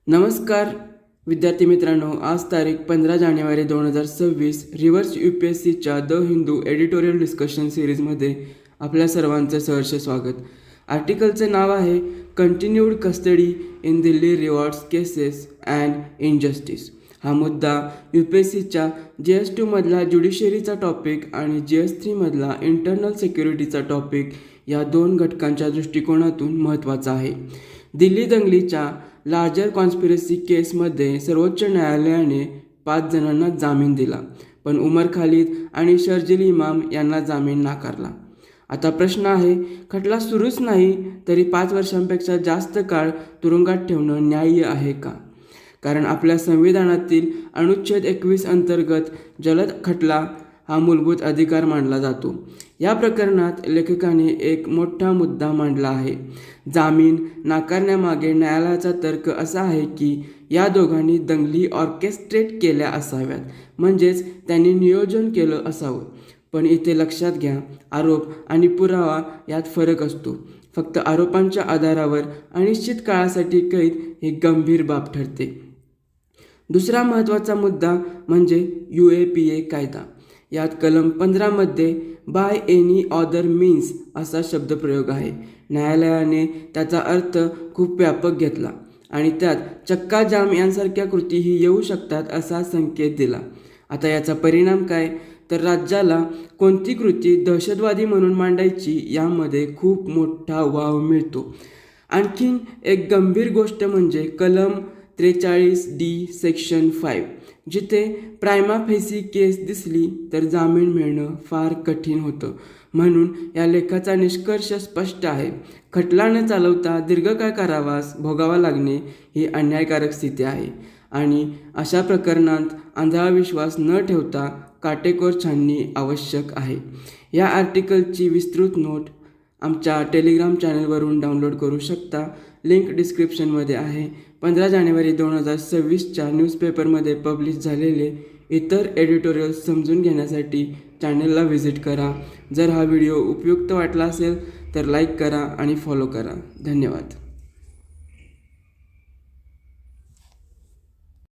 नमस्कार विद्यार्थी मित्रांनो, आज तारीख 15 जानेवारी 2026 रिव्हर्स UPSCच्या द हिंदू एडिटोरियल डिस्कशन सिरीजमध्ये आपल्या सर्वांचे सहर्ष स्वागत. आर्टिकलचे नाव आहे continued custody in Delhi rewards cases and injustice. हा मुद्दा UPSCच्या GS2 मधला ज्युडिशरीचा टॉपिक आणि GS3 मधला इंटरनल सिक्युरिटीचा टॉपिक या दोन घटकांच्या दृष्टिकोनातून महत्त्वाचा आहे. दिल्ली दंगलीच्या लार्जर कॉन्स्पिरसी केसमध्ये सर्वोच्च न्यायालयाने 5 जणांना जामीन दिला, पण उमर खालिद आणि शर्जील इमाम यांना जामीन नाकारला. आता प्रश्न आहे, खटला सुरूच नाही तरी 5 वर्षांपेक्षा जास्त काळ तुरुंगात ठेवणं न्याय्य आहे का? कारण आपल्या संविधानातील अनुच्छेद 21 अंतर्गत जलद खटला हा मूलभूत अधिकार मानला जातो. या प्रकरणात लेखकाने एक मोठा मुद्दा मांडला आहे. जामीन नाकारण्यामागे न्यायालयाचा तर्क असा आहे की या दोघांनी दंगली ऑर्केस्ट्रेट केल्या असाव्यात, म्हणजेच त्यांनी नियोजन केलं असावं. पण इथे लक्षात घ्या, आरोप आणि पुरावा यात फरक असतो. फक्त आरोपांच्या आधारावर अनिश्चित काळासाठी कैद ही गंभीर बाब ठरते. दुसरा महत्त्वाचा मुद्दा म्हणजे UAPA कायदा. यात कलम 15 मध्ये बाय एनी ऑदर मीन्स असा शब्दप्रयोग आहे. न्यायालयाने त्याचा अर्थ खूप व्यापक घेतला आणि त्यात चक्का जाम यांसारख्या कृतीही येऊ शकतात असा संकेत दिला. आता याचा परिणाम काय, तर राज्याला कोणती कृती दहशतवादी म्हणून मांडायची यामध्ये खूप मोठा वाव मिळतो. आणखीन एक गंभीर गोष्ट म्हणजे कलम 43D सेक्शन 5, जिथे प्रायमा फेसी केस दिसली तर जामीन मिळणं फार कठीण होतं. म्हणून या लेखाचा निष्कर्ष स्पष्ट आहे. खटला न चालवता दीर्घकाळ कारावास भोगावा लागणे ही अन्यायकारक स्थिती आहे आणि अशा प्रकरणात आंधळा विश्वास न ठेवता काटेकोर छाननी आवश्यक आहे. या आर्टिकलची विस्तृत नोट आमच्या टेलिग्राम चॅनलवरून डाउनलोड करू शकता. लिंक डिस्क्रिप्शनमध्ये आहे. 15 जानेवारी 2026च्या न्यूजपेपरमध्ये पब्लिश झालेले इतर एडिटोरियल्स समजून घेण्यासाठी चॅनलला व्हिजिट करा. जर हा व्हिडिओ उपयुक्त वाटला असेल तर लाईक करा आणि फॉलो करा. धन्यवाद.